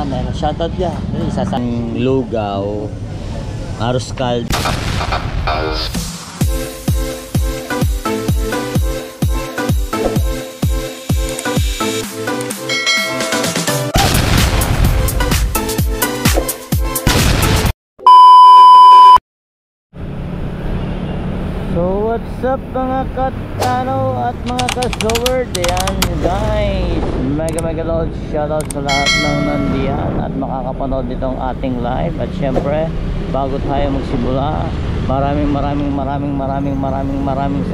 meron shoutout niya. Isa sa lugaw, arroz caldo. So what's up mga katano at mga ka-soward? Ayan guys, mega loud shoutout sa lahat ng nandiyan at makakapanood nitong ating live. At syempre, bago tayo magsimula, maraming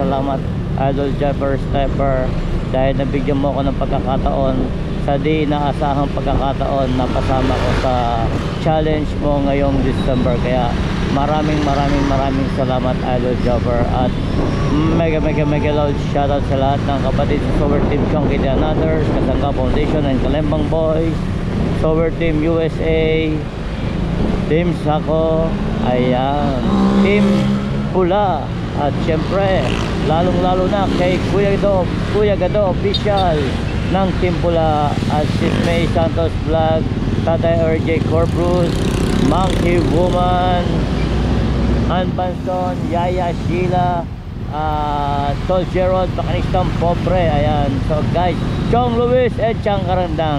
salamat Idol Jeffer Stepper, dahil nabigyan mo ako ng pagkakataon sa di inaasahang pagkakataon na pasama ko sa challenge mo ngayong December. Kaya maraming salamat Idol Jobber. At mega loud shoutout sa lahat ng kapatid sa Sower Team Chonky The Anothers, Kasangka Foundation and Kalembang Boys, Sower Team USA, Team Sako, ayan, Team Pula, at syempre lalong na kay Kuya Gado Official ng Team Pula, at Sis May Santos Vlog, Tatay RJ Corpus, Monkey Woman, Ann Banson, Yaya Sheila, Tol Gerald, Bakanistang Pobre. Ayan, so guys, Chong Luis at Chang Karandang.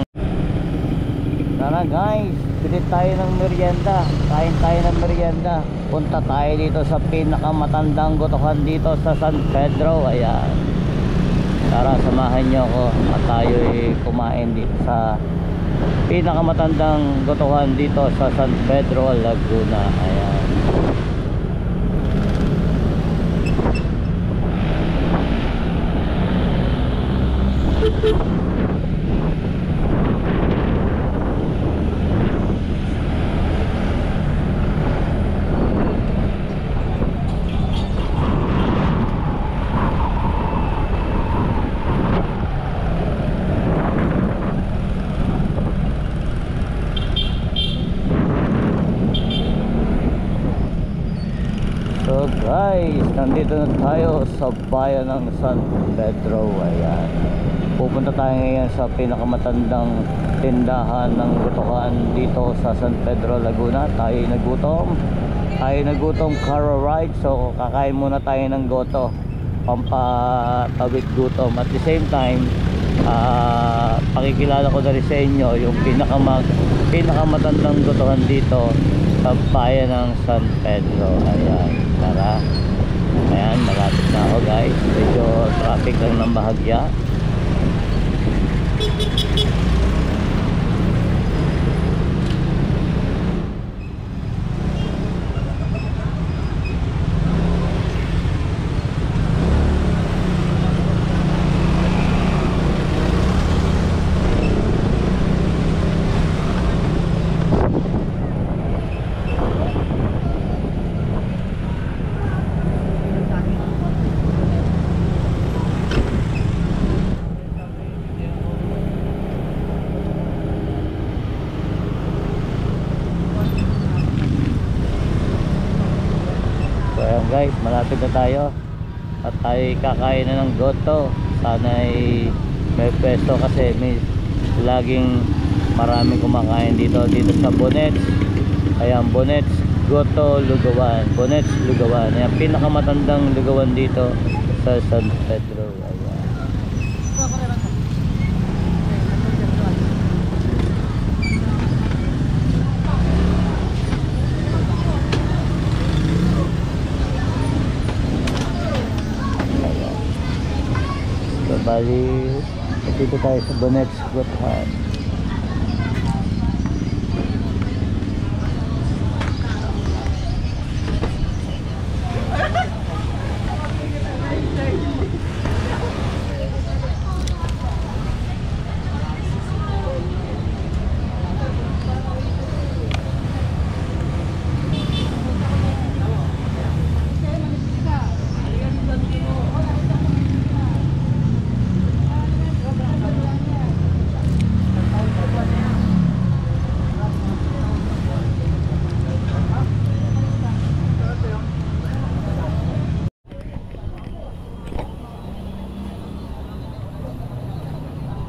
Tara guys, pilit tayo ng merienda. Kain tayo ng merienda. Punta tayo dito sa pinakamatandang gotohan dito sa San Pedro. Ayan, tara samahan nyo ako at tayo'y kumain dito sa pinakamatandang gotohan dito sa San Pedro, Laguna. Ayan. So guys, nandito na tayo sa bayan ng San Pedro. Ayan, pupunta tayo ngayon sa pinakamatandang tindahan ng gotohan dito sa San Pedro, Laguna. Tayo nagutom car ride, so kakain muna tayo ng goto, pampatawid gutom. At the same time, pakikilala ko na rin sa inyo yung pinakamatandang gotohan dito sa bayan ng San Pedro. Ayan, tara. Ayan, malapit na ako guys. Medyo traffic lang ng bahagya. Guys, malapit na tayo at tayo kakain na ng goto. Sana'y may pwesto kasi may laging maraming kumakain dito sa Bonets. Ayan, Bonets Goto Lugawan, Bonets Lugawan. Ayan, pinakamatandang lugawan dito sa San Pedro. Ayan. Bali, dito tayo sa Bonets Gotohan.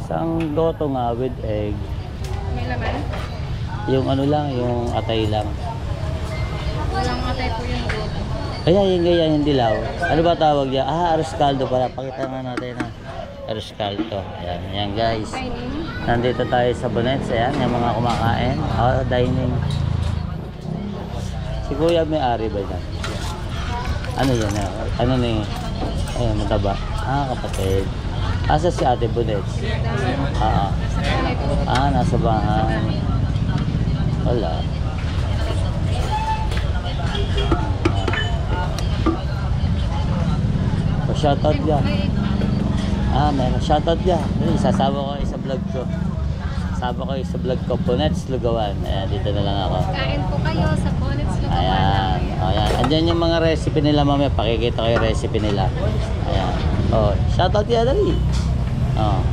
Isang goto nga with egg. May laman? Yung ano lang, yung atay lang. Walang atay po yung goto. Ayan, yung ganyan, yung dilaw. Ano ba tawag niya? Arroz caldo pala. Pakita nga natin na. Arroz caldo. Ayan, ayan guys. Dining. Nandito tayo sa Bonets. Ayan, yung mga kumakain. Oh, dining. Si Kuya may-ari ba yan? Ano yan? Ano na yung... Ayan, mataba. Ah, kapatid. Asa si Ate Bonets? Ah, nasa bahay. Wala. Shoutout niya. Meron. Shoutout niya. Sasama ko kayo sa vlog ko. Sasama ko kayo sa vlog ko. Bonets Lugawan. Ayan, dito na lang ako. Kain po kayo sa Bonets Lugawan. Ayan. Ayan. Andyan yung mga recipe nila mamaya. Pakikita ko yung recipe nila. Ayan. Oh, shoutout niya dali. Oh.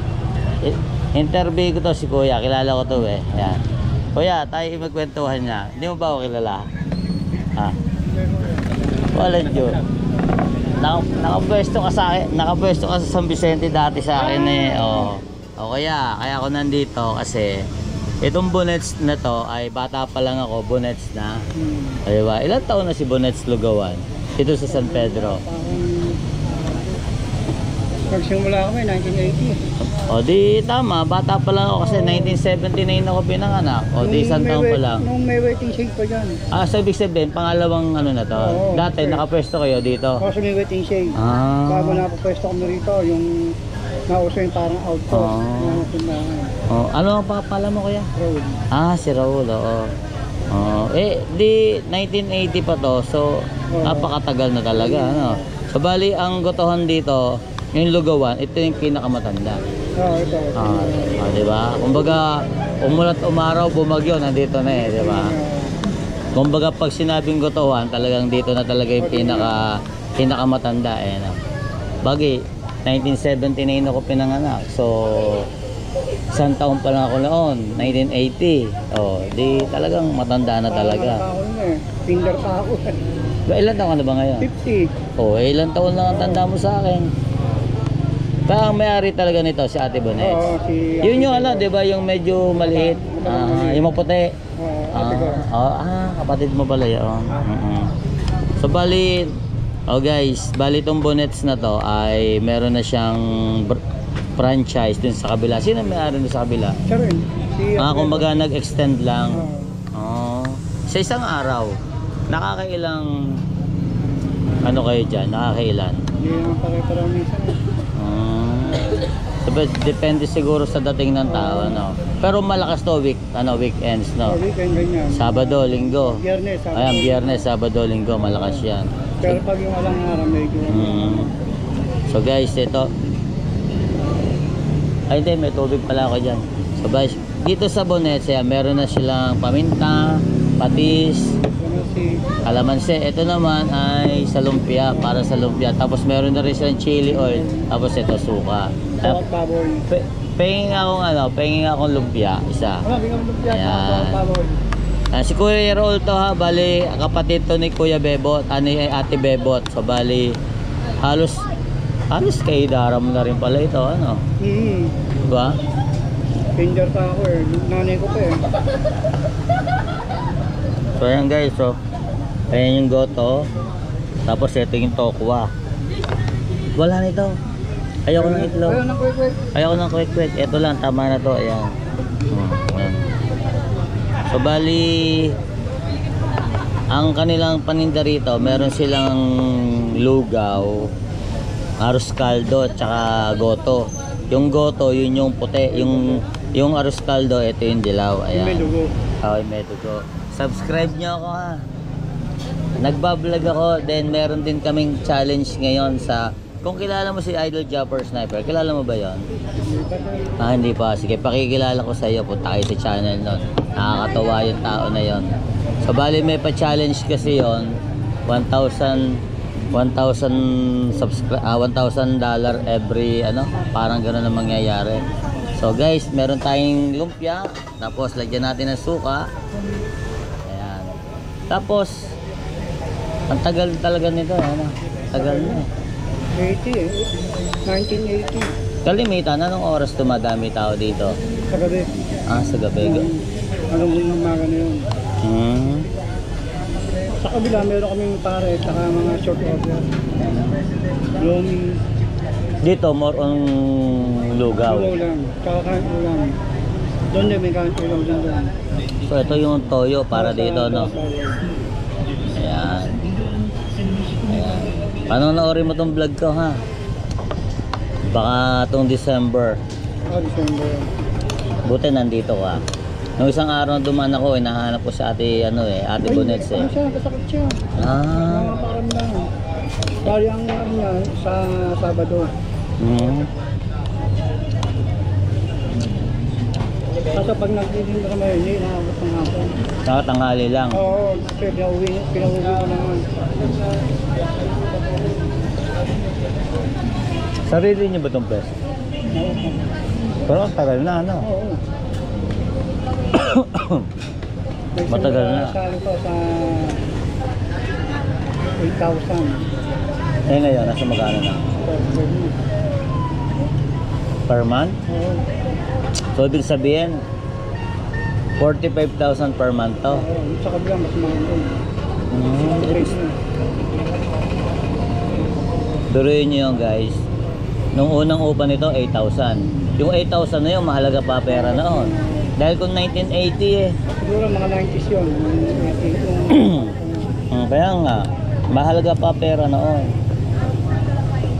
Interview ko to si Kuya. Kilala ko to eh. Ayan. Kuya, tayo magkwentuhan niya. Hindi mo ba ako kilala? Ha? Wala yun. Nakapwesto ka sa akin, nakapwesto ka sa San Vicente dati sa akin eh. O kaya ako nandito kasi itong Bonets na to ay bata pa lang ako, Bonets na. Diba? Ilang taon na si Bonets Lugawan? Ito sa San Pedro. Nagsimula kami 1980. O di tama, bata pa lang ako kasi 1979 ako pinanganak. O di isang taon pa lang. Nung may waiting shade pa dyan. So ibig sabihin, pangalawang ano na to. Oo, Dati okay. nakapwesto kayo dito. Kasi may waiting shade. Bago napapwesto kami rito, yung nauso yung parang outpost. Ano ang pakapala mo kuya? Road. Si Raul, oo. Di 1980 pa to. So napakatagal na talaga, ano. So bali ang gotohan dito, yung Lugawan, ito yung pinakamatanda. Ito. Di ba? Kumbaga, umulat umaraw, bumagyo, nandito na eh, di ba? Kumbaga, pag sinabing gotohan, talagang dito na talaga yung pinakamatanda eh. No? Bagi, 1979 ako pinanganak. So, isang taon pa lang ako noon, 1980. Di talagang matanda na talaga. Finger pa ako. Ilan taon ka na ba ngayon? 50. Ilan taon lang ang tanda mo sa akin? Kaya ang may-ari talaga nito si Ate Bonets. Yun yung ano, 'di ba, yung medyo maliit, yung maputi. Kapatid mo pala 'yon. So bali, guys, bali tong Bonets na to ay meron na siyang franchise dun sa kabila. Sino may-ari dun sa kabila? Siya rin. Kumbaga nag-extend lang. Sa isang araw, nakakailang ano kayo dyan? Nakakailan? Hindi naman pare-pareho minsan. So, depende siguro sa dating ng tao, ano. Pero malakas to weekends, no. Weekend ganyan. Sabado, linggo. Biyernes, Sabado. Ayan, Biyernes, Sabado, linggo, malakas 'yan. Pero pag yung alang araw medyo. So guys, ito. Ay, hindi, may tubig pala ako diyan. So guys, dito sa Bonets, meron na silang paminta, patis, kalamansi. Ito naman ay sa lumpia, para sa lumpia. Tapos meron na rin silang chili oil. Tapos ito suka. Sawat baboy. Penging akong lumpia, isa. Bingang lumpia, Ayan. sawat baboy. Si Kuya Raul to ha, bali kapatid to ni Kuya Bebot, Ate Bebot. So bali halos kay daram na rin pala ito, ano. Diba? Finger pa ako eh. Nanay ko pa eh. So ayan guys, so ayan yung goto. Tapos ito yung tokwa. Wala nito. Ayoko ng itlog. Ayoko ng kwek-kwek. Ito lang, tama na to. Ayan. Ayan. So bali, ang kanilang paninda rito, meron silang lugaw, arroz caldo, at saka goto. Yung goto, yun yung puti. Yung arroz caldo, ito yung dilaw. Ayan. May dugo. May dugo. Subscribe nyo ako ha. Nagbablog ako, then meron din kaming challenge ngayon sa, kung kilala mo si Idol Japper Sniper, kilala mo ba yon? Hindi pa. Sige, pakikilala ko sa iyo, punta kayo sa channel nun. Nakakatawa yung tao na yon. So bali may pa-challenge kasi yon, $1,000 every parang gano'n ang mangyayari. So guys, meron tayong lumpia, tapos lagyan natin ng suka. Ayan. Tapos ang tagal talaga nito, tagal na 80 eh. 1980. Kalimitan, anong oras dumadami tao dito? Sa gabi. Sa gabi. Alam mo yung mga gano'n yun. Hmm. Sa kabila, meron kaming pare, saka mga short order. Yung Dito, more on lugaw. ulo lang, saka kain ulam. Doon din may kain ulam dyan doon. So, ito yung toyo para dito, no? Ayan. Ayan. Panonoorin mo tong vlog ko, ha? Baka itong December. December. Buti nandito ka. Nung isang araw na dumaan ako, hinahanap ko si ate, ate Bonets, eh. Ano siya, kasakit siya. Ah. Nakaparamdam. Bali ang ano niya, sa Sabado. Hmm. Kaso pag nagtitinda kami, hindi nakabot ng hapon. Tanghali lang. Oo, kasi pinauwi ko naman. Sarili niyo ba itong pwesto? Pero ang tagal na, ano? Oo. Matagal na. Sa ano to, sa 8,000. Eh ngayon, nasa magkano na? Per month? Oo. So, ibig sabihin, 45,000 per month to. Oo, sa kabila mas mahal. Race na. Duruin nyo yun, guys. Nung unang upa nito, 8,000. Yung 8,000 na yun, mahalaga pa pera noon. Dahil kung 1980 eh. Siguro mga 90s yun. Kaya nga, mahalaga pa pera noon.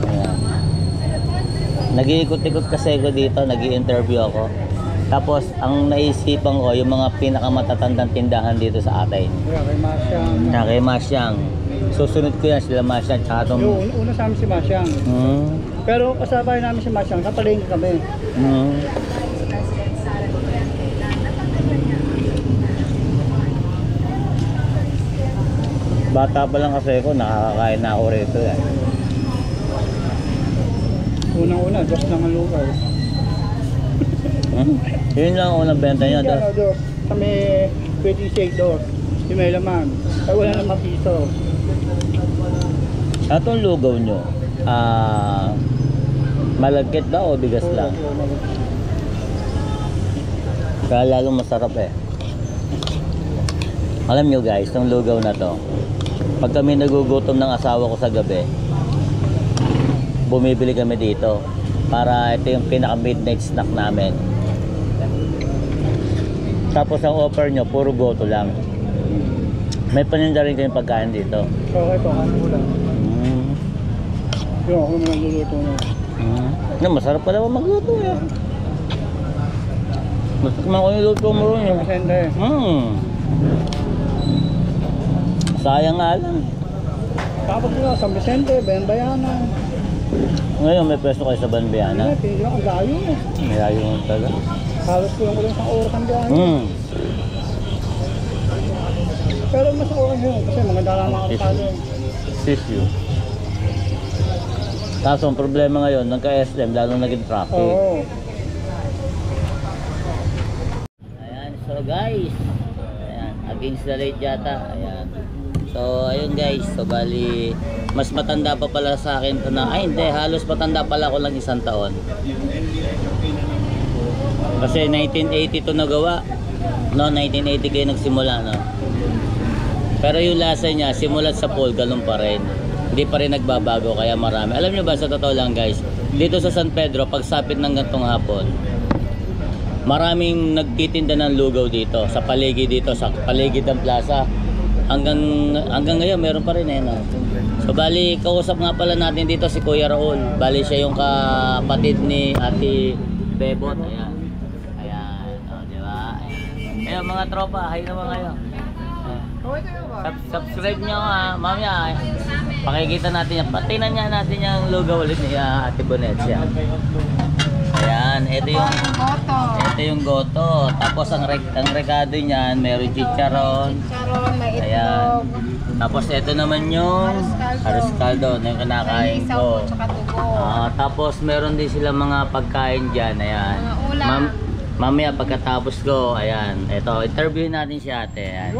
Ayan. Nag-iikot-ikot kasi ako dito, nag-i-interview ako. Tapos, ang naisipan ko, yung mga pinakamatatandang tindahan dito sa atin. Kaya kay Masyang. Na kay Masyang. Susunod ko yan sila Masyang. Tsaka itong... Yung una sa amin si Masyang. Pero kasabay namin si Masyang, kapalingin kami. Bata pa lang kasi ako, nakakakain na ako rito eh. Unang-una, dos lang ang lugaw. Yun lang ang unang benta niya. Kaya dos, kami pwede shake dos. Yung may laman. Ay wala naman piso. Atong lugaw nyo, malagkit ba o bigas lang? Kaya lalong masarap eh. Alam nyo guys, itong lugaw na to, pag kami nagugutom ng asawa ko sa gabi, bumibili kami dito para ito yung pinaka midnight snack namin. Tapos ang offer nyo, puro goto lang. May paninda rin kayong pagkain dito. Okay po, kami ulam. Yung ako naman luluto na. Masarap pala magluto eh. Masarap ko yung luto mo rin. Masenda eh. Sayang nga lang. Tapos nga, San Vicente, Bayan-Bayanan. Ngayon may pwesto kayo sa Banbiana. Hindi, pinili ang layo eh. Malayo mo talaga. Halos ko lang sa oras ang biyahe. Pero mas okay yun kasi mga dala mga kapalo. Sisyo. Kaso ang problema ngayon, nagka-SM, lalo naging traffic. Oo. Ayan, so guys. Ayan, against the light yata. Ayan. So, ayun guys. So, bali, mas matanda pa pala sa akin to na, ay hindi, halos matanda pala ako lang 1 taon. Kasi 1980 to nagawa. No, 1980 kayo nagsimula, no? Pero yung lasa niya, simulat sa pool, ganun pa rin. Hindi pa rin nagbabago, kaya marami. Alam nyo ba, sa totoo lang guys, dito sa San Pedro, pagsapit ng gantong hapon, maraming nagtitinda ng lugaw dito, sa paligid dito, sa paligid ng plaza. Hanggang ngayon, meron pa rin eh, no? So, bali, kausap nga pala natin dito si Kuya Raul. Bali, siya yung kapatid ni Ate Bebot. Ayan. Ayan. O, diba? Ayan. Ayan, mga tropa, hi naman kayo. Subscribe nyo ha, mamaya pakikita natin yan, patinan niya natin yung lugaw ulit ni Ate Bonets yan. Ayan, ito yung goto, tapos ang rekado niyan, meron chicharon, may ayan, tapos ito naman yung arroz caldo na yung kinakain ko. Tapos meron din sila mga pagkain dyan, ayan. Mamaya pagkatapos ko, ayan, ito, interviewin natin si ate, ayan.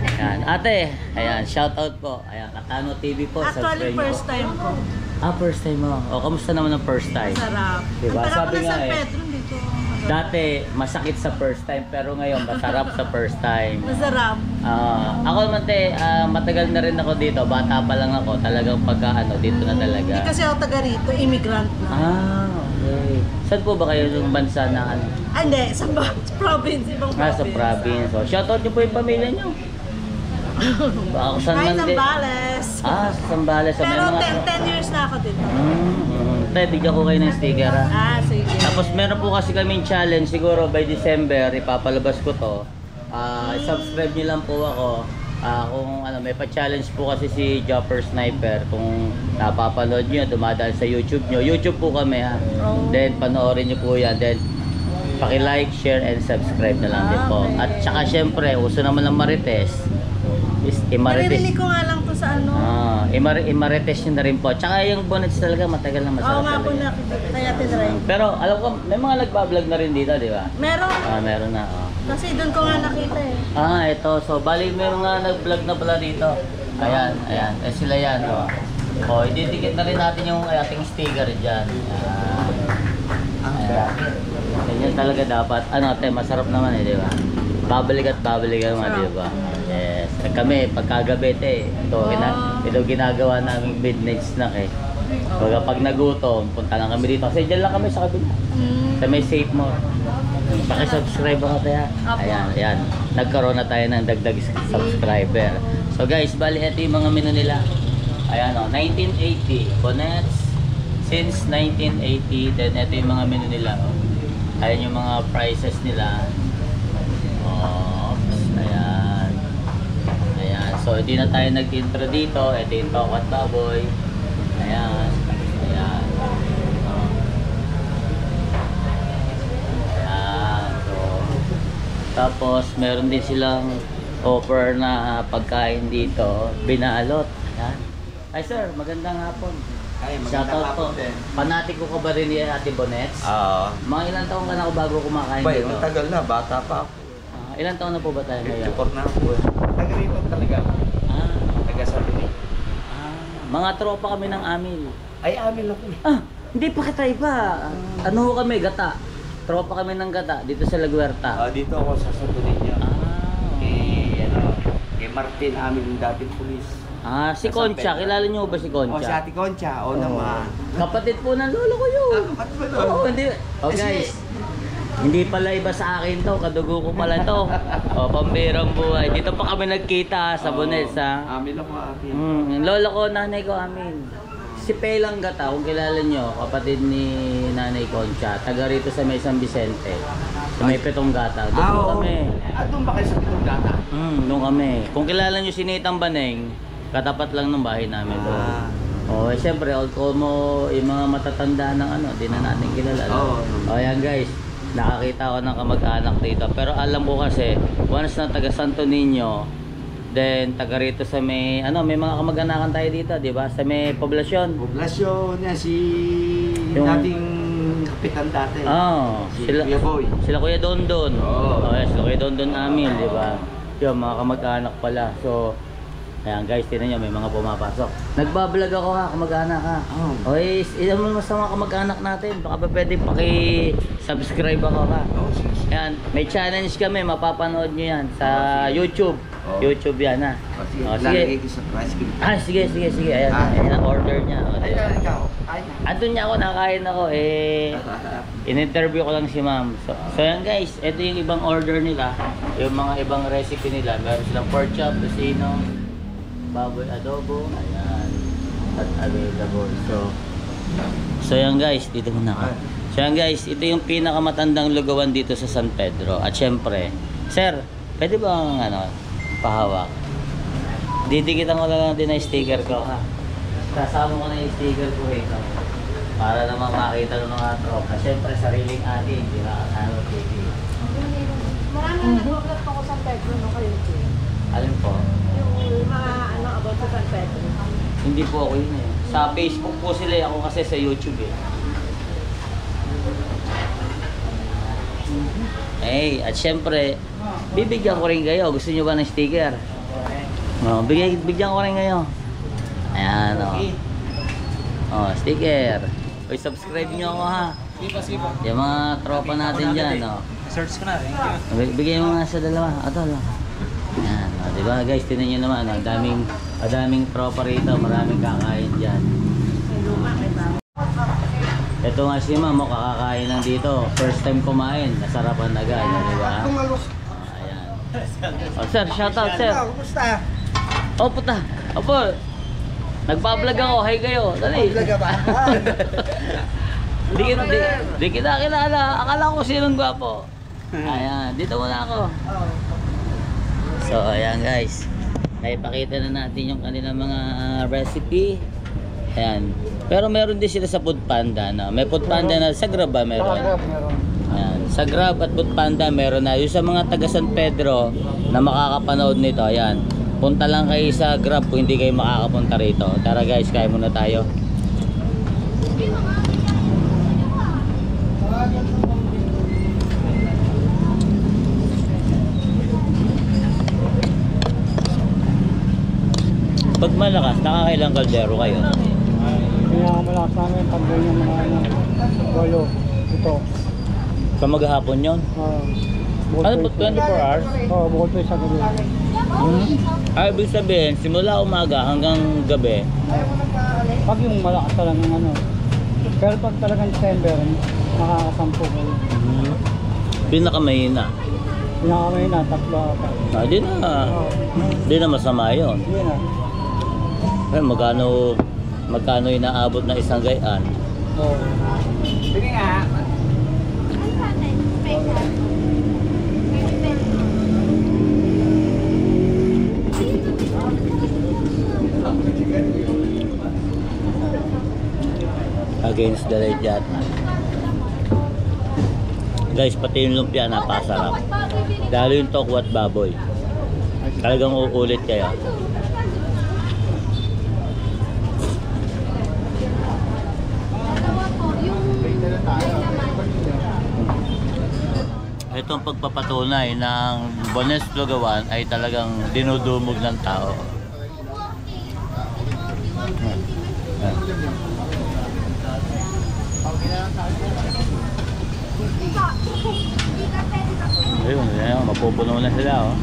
Ayan, ate, ayan, shout out po. Ayan, Katano TV po. Actually, first time ko. First time mo. O, kamusta naman ang first time? Sarap. Diba? Ang Sabi sarap nga na San eh. Pedro dito. Dati, masakit sa first time, pero ngayon, masarap sa first time. Masarap. Ako naman matagal na rin ako dito. Bata pa lang ako. Talagang dito na talaga. Hindi kasi ako taga rito, immigrant na. Okay. Saan po ba kayo yung bansa na ano? Hindi, sa province, ibang province. Sa province. So, shoutout niyo po yung pamilya niyo. Ako San Ay, Mande. Zambales. Sa Zambales. So, Pero may mga... 10 years na ako dito. Bigyan ko kayo ng sticker ha. Sige. Tapos meron po kasi kaming challenge. Siguro by December, ipapalabas ko to. Subscribe niyo lang po ako. Kung may pa-challenge po kasi si Jopper Sniper. Kung napapanood niyo, dumadaan sa YouTube niyo. YouTube po kami ha. Then panoorin niyo po yan. Then paki-like, share, and subscribe na lang din po. At saka syempre, uso naman ng Marites. Naririnig ko nga lang to sa ano. Imarites yun na rin po. Tsaka yung bonnets talaga matagal na masarap. Oo nga po talaga. kaya tinry. Pero alam ko, may mga nagbablog na rin dito, di ba? Meron. Meron na. Kasi doon ko nga nakita eh. Ito. So, bali may mga nag-vlog na pala dito. Ayan. Sila yan. Ididikit na rin natin yung ating sticker dyan. Ayan. Ganyan talaga dapat. Masarap naman di ba? Babalik naman, di ba? Yes. Kami, pagkagabi, ito ginagawa naming midnight snack eh. Pag nagutom, punta lang kami dito. Kasi dyan lang kami sa kabila. Sa may safe mo. Paki-subscribe ako tayo. Ayan. Nagkaroon na tayo ng dagdag subscriber. So guys, bali ito yung mga menu nila. Ayan 1980. Bonnets since 1980. Then ito yung mga menu nila. Ayan yung mga prices nila. So, hindi na tayo nag-intro dito. Ito yung Toko at Baboy. Ayan. So, tapos, meron din silang offer na pagkain dito. Binalot. Ayan. Ay, sir. Magandang hapon. Shoutout po. Fanatic ko ba rin ni Ate Bonnets? Mga ilang taon ka na ako bago kumakain dito? Matagal na. Bata pa ako. Ilang taon na po ba tayo ngayon? 54 na ako. Taga rito talaga. Taga Sabini. Mga tropa kami ng Amil. Ay, Amil ako eh. Hindi pa kita iba. Ano ho kami, Gata. Tropa kami ng Gata dito sa Laguerta. Dito ako sa Sabini niya. Kay Martin Amil, yung dating pulis. Si Concha. Kilala niyo ba si Concha? Si Ate Concha. Naman. Kapatid po ng lolo ko yun. Kapatid ba doon? Hindi. Guys. Hindi pala iba sa akin to, kadugo ko pala to. Pambirang buhay. Dito pa kami nagkita sa Bonnets ha. Amil ako, Amil. Lolo ko, nanay ko, Amin. Si Pelang Gata, kung kilala nyo, kapatid ni Nanay Concha, taga rito sa may San Vicente. Sa may Petong Gata. Doon po kami. Doon ba kayo sa Pitong Gata? Doon kami. Kung kilala nyo si Natang Baneng, katapat lang ng bahay namin doon. Siyempre, old mo, yung mga matatanda ng di na natin kilala. Ayan guys. Nakakita ko ng kamag-anak dito. Pero alam ko kasi, once na taga Santo Niño, then taga rito sa may, may mga kamag-anakan tayo dito, di ba? Sa may poblasyon. Poblasyon niya, Yung dating kapitan dati. Si Kuya Boy. Sila Kuya Dondon. Yes, sila Kuya Dondon Amin, di ba? Yung mga kamag-anak pala. So, ayan guys, tinan nyo, may mga pumapasok. Nagbablog ako ha, kamag-anak ha. Ilan mo mas mga kamag-anak natin. Baka pa pwede paki-subscribe ako ha. Ayan, may challenge kami, mapapanood nyo yan sa YouTube. YouTube yan ha. Sige. Sige. Ayan ang order niya. Andun niya ako, nakain ako. In-interview ko lang si ma'am. So yan guys, ito yung ibang order nila. Yung mga ibang recipe nila. Meron silang pork chop, tocino, baboy adobo, ayan, at available. So yan guys, dito muna ako. So yan guys, ito yung pinakamatandang lugawan dito sa San Pedro. At syempre, sir, pwede bang pahawak? Didikitan ko lang din na sticker ko ha. Kasama ko na yung sticker ko rito. Para naman makita ng mga tropa. Syempre, sariling atin, di ba? TV. Maraming nag-vlog ako sa Pedro no kayo. Alin po? Yung mga about sa San Pedro. Hindi po ako yun eh. Sa Facebook po sila, ako kasi sa YouTube eh. At syempre, bibigyan ko rin kayo. Gusto nyo ba ng sticker? Bigyan ko rin kayo. Ayan sticker. Subscribe nyo ako ha. Yung mga tropa natin dyan, no? Search ko na. Thank you. Bigay mo nga sa dalawa. Ito, no? Yan, no? Diba guys, tinan nyo naman, no? Daming tropa rito, maraming kakain dyan. Ito nga si Ma'am, kakakain lang dito. First time kumain, nasarapan agad, diba? Ayan. Oh, sir, shoutout, sir. Kumusta? Oh, puta. Opo. Nagpa-vlog ako. Hi kayo. Dali. Vlog ka ba? Di kita kilala. Akala ko sinong gwapo. Ayan. Dito muna ako. So, ayan guys. Naipakita na natin yung kanilang mga recipe. Ayan. Pero meron din sila sa Food Panda. No? May Food Panda na sa Grab ba meron? Ayan. Sa Grab at Food Panda meron na. Yung sa mga taga San Pedro na makakapanood nito. Ayan. Punta lang kayo sa Grab kung hindi kayo makakapunta rito. Tara guys, kain muna tayo. Pag malakas, nakakailang kaldero kayo? Kaya malakas namin pag ganyan mga walo. Ito. Sa maghapon yun? Ano po, 24 hours? Oo, bukod po sa gabi. Ay, ibig sabihin, simula umaga hanggang gabi. Pag yung malakas talaga ng ano. Pero pag talagang December, nakakasampu ko. Pinakamahina. Pinakamay na, 3 Di na. Di na masama yun. Hindi na. Ay, magkano inaabot na isang gayaan? Oo. Sige nga. Against the light yan. Guys, pati yung lumpia napasarap. Lalo yung tokwat baboy. Talagang uulit kayo. Itong pagpapatunay ng Bones Lugawan ay talagang dinudumog ng tao. Ayun, mapupuno na sila, oh.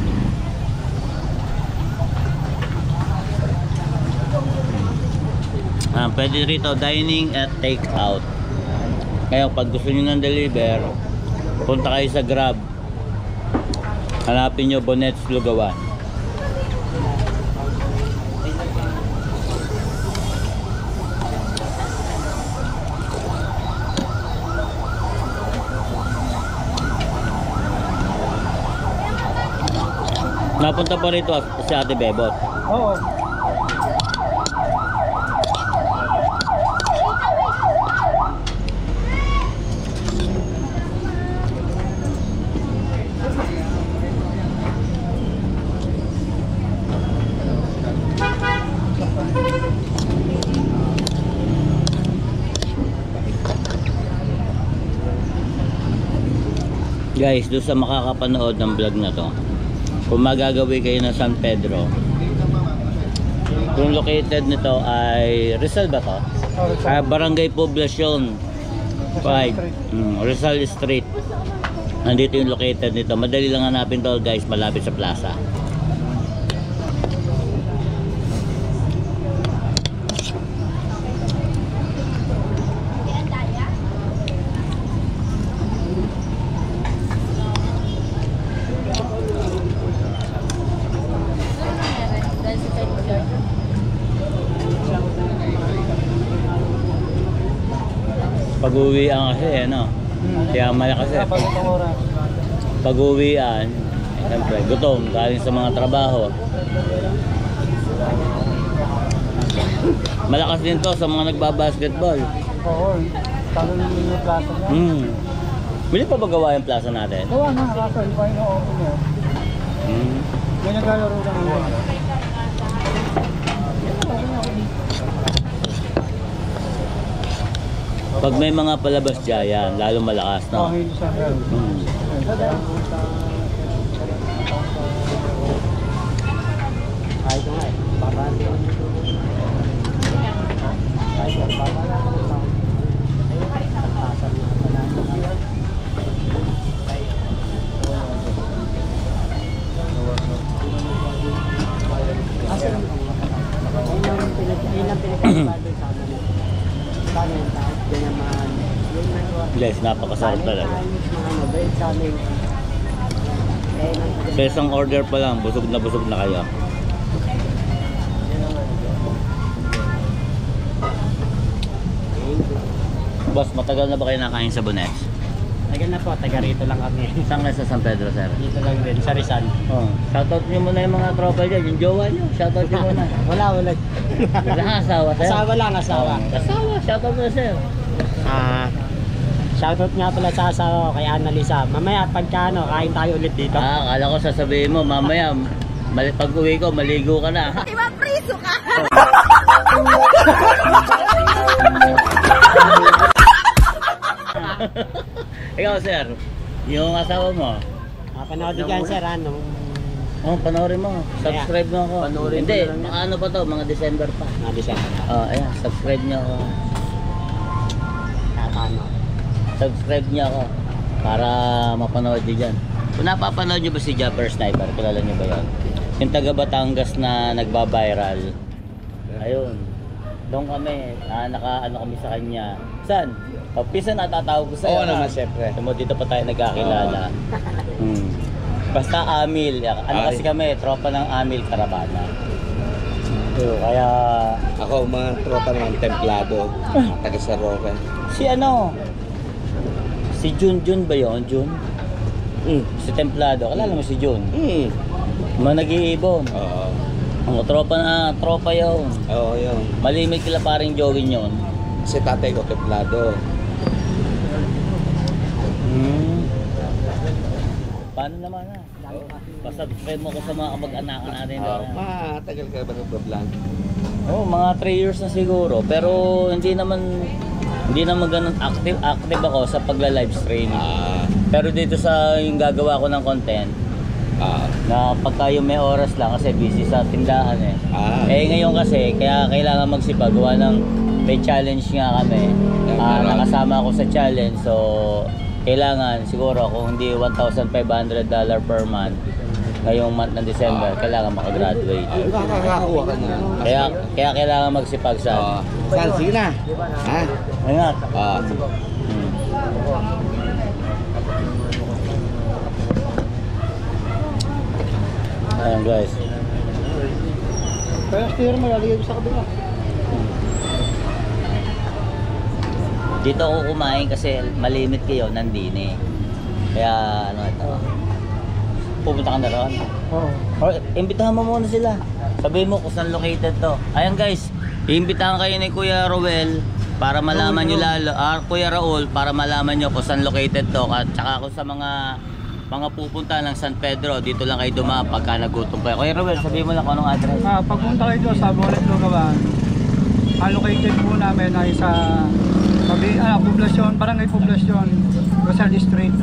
Pwede rito dining at take out. Kaya pag gusto niyo ng deliver, punta kayo sa Grab. Hanapin nyo Bonets Lugawan. Napunta pa rito si Ate Bebot. Oo. Guys, doon sa makakapanood ng vlog na to, kung magagawi kayo ng San Pedro, kung located nito ay Rizal ba to? Barangay Poblacion 5, Rizal Street. Nandito yung located nito. Madali lang hanapin to guys, malapit sa plaza. Pag-uwian kasi, ano? Kaya malakas eh. Pag-uwian, siyempre, gutom, galing sa mga trabaho. Malakas din to sa mga nagbabasketball. Oo, talo naman yung plaza niya. Bili pa ba gawa yung plaza natin? Gawa na, kaso hindi pa ino-open yun. May naglalaro lang naman. Pag may mga palabas dyan, yan, lalo malakas, no? Hindi sa akin. Kahit nga eh, babante. Kahit nga babante. guys, napakasarap talaga. Mga mabait sa amin. Sa isang order pa lang, busog na kayo. Boss, matagal na ba kayo nakain sa Bonet? Tagal na po, taga rito lang kami. Saan kayo sa San Pedro, sir? Dito lang din, sa Rizal. Oh, shoutout nyo muna yung mga tropa dyan, yung jowa nyo, shoutout nyo muna. Wala. Wala asawa, sir? Asawa lang, asawa. Asawa, shoutout mo, sir. Shoutout nga pala sa asawa ko kay Annalisa. Mamaya pagka kain tayo ulit dito. Akala ko sasabihin mo, mamaya, pag uwi ko, maligo ka na. Diba, priso ka? Ikaw, sir, yung asawa mo, Panood yan sir, ano? oh, panoorin mo, subscribe mo ako. Panoorin Hindi, mo na lang yan. mga ano pa to, mga December pa. December. Oh, ayan, subscribe niyo ako. Ano? Subscribe niyo ako para mapanood niyo dyan. Kung napapanood niyo ba si Japper Sniper, kilala niyo ba yun? Yung taga Batangas na nagba-viral. Ayun. Doon kami, naka-ano kami sa kanya. Saan? Pisa na tatawag ko sa'yo. Oo naman, syempre. Mo dito pa tayo nagkakilala. Basta Amil. Ano kasi kami, tropa ng Amil Caravana. So, kaya... Ako, mga tropa ng templado. Taga sa Roque. Si ano? Si Jun ba yun? Jun? Si Templado. Kalala mo si Jun? Mga nag-iibon. Oo. Ang tropa yun. Oo, yun. Malimit kila paring Jogin yun. Si tatay ko templado. Paano naman na? Pasubscribe mo ko sa mga kamag-anakan natin. Matagal ka ba nagpa-vlog? Oh, mga 3 years na siguro. Pero hindi naman ganun active ako sa pagla-live stream. Pero dito sa yung gagawa ko ng content, na pagka yung may oras lang kasi busy sa tindahan eh. Ngayon kasi, kaya kailangan magsipag. Gawa ng may challenge nga kami. Nakasama ako sa challenge. So, kailangan siguro kung hindi $1,500 per month ngayong month ng December, kailangan makagraduate. Makakakuha ka na. Kaya kailangan magsipag sa... Sal, sige na. Ha? Ingat. Ayan guys. Kaya steer mo, lalagay ko sa kabila. Dito ako kumain kasi malimit kayo nandini. Kaya ano ito. Pupunta ka na ron. Oo. Or imbitahan mo muna sila. Sabihin mo kung saan located to. Ayan guys, iimbitahan kayo ni Kuya Roel para malaman nyo lalo, Kuya Raul, para malaman nyo kung saan located to. At saka kung sa mga pupunta ng San Pedro, dito lang kayo dumaan pagka nagutom kayo. Kuya Roel, sabihin mo lang kung anong address. Pagpunta kayo doon sa Bonet Lugawan, allocated po namin ay sa poblasyon, barangay poblasyon, Rizal Street.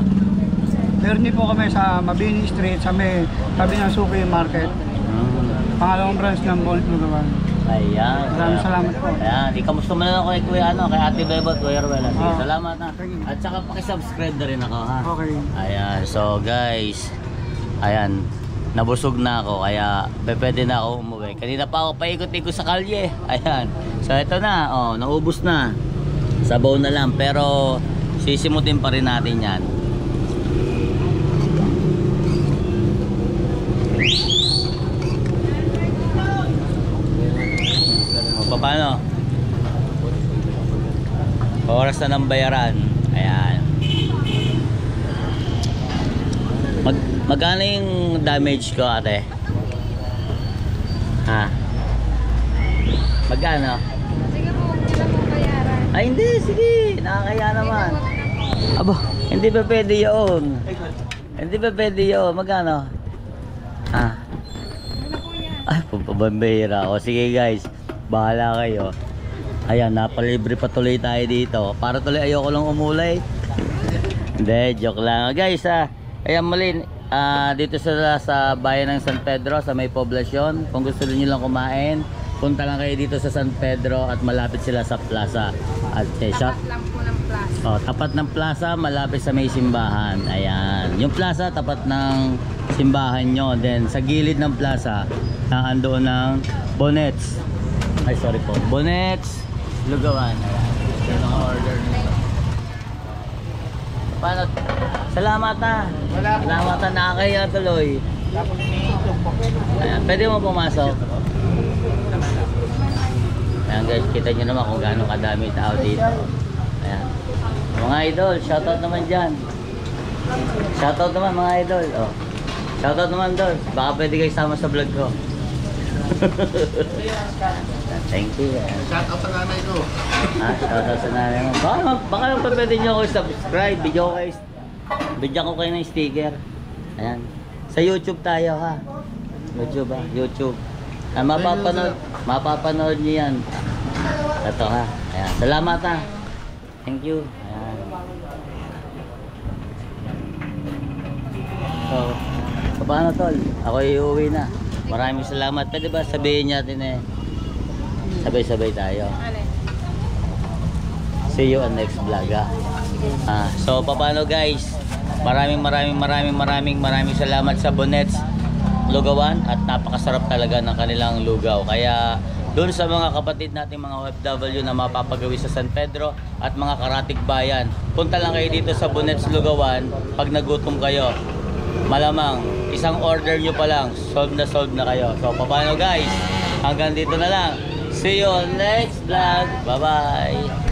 Meron din po kami sa Mabini Street, sa may tabi ng Suki Market. Pangalawang branch ng Bonet Lugawan. Ayan. Maraming salamat po. Ayan, ikamusta mo na lang kay Kuya kay Ate Bebot, Kuya Ruel. Salamat na. Thank you. At saka paki-subscribe na rin ako ha. Okay. Ayan, so guys, ayan, nabusog na ako kaya pwede na ako umuwi. Kanina pa ako paikot-ikot sa kalye. Ayan. So ito na, naubos na. Sabaw na lang pero sisimutin pa rin natin 'yan. Paano? Oras na ng bayaran. Ayan. Magkano yung damage ko, ate? Ha? Magkano? Sige po, kailan po bayaran? Ay hindi, sige. Nakakaya naman. Aba, hindi pa pwede yun. Hindi pa pwede yun. Magkano? Ha? Ano po yan? Ay, pabambira. O sige guys, bahala kayo. Ayan, napalibre pa tuloy tayo dito. Para tuloy ayoko lang umulay. Hindi, joke lang. Guys, ayan muli, dito sa bayan ng San Pedro, sa may poblasyon. Kung gusto niyo lang kumain, punta lang kayo dito sa San Pedro at malapit sila sa plaza. At Tapat lang po ng plaza. tapat ng plaza, malapit sa may simbahan. Ayan. Yung plaza, tapat ng simbahan nyo. Then, sa gilid ng plaza, naandoon ng Bonets. Ay, sorry po. Bonets, Lugawan. Ayan. Ito yung order nito. Paano? Salamat na. Salamat na, nakakaya tuloy. Tapos may tumpok. Ayan, pwede mo pumasok. Ayan guys, kita nyo naman kung gaano kadami tao dito. Ayan. Mga idol, shoutout naman dyan. Shoutout naman mga idol. Oh. Shoutout naman doon. Baka pwede kayo sama sa vlog ko. Thank you. Shout out sa nanay ko. Shoutout sa nanay mo. Baka lang pa pwede nyo ako subscribe. Bigyan ko kayo ng sticker. Ayan. Sa YouTube tayo ha. YouTube ha. YouTube. Mapapanood nyo yan. Ito ha. Ayan. Salamat ha. Thank you. Ayan. So, paano tol? Ako iuwi na. Maraming salamat. Pwede ba sabihin natin sabay-sabay tayo. See you on next vlog ha. So paano guys? Maraming salamat sa Bonets Lugawan at napakasarap talaga ng kanilang lugaw. Kaya doon sa mga kapatid nating mga OFW na mapapagawi sa San Pedro at mga karatig bayan, punta lang kayo dito sa Bonets Lugawan. Pag nagutom kayo, malamang isang order nyo pa lang, solve na kayo. So paano guys? Hanggang dito na lang. See you on next vlog. Bye bye.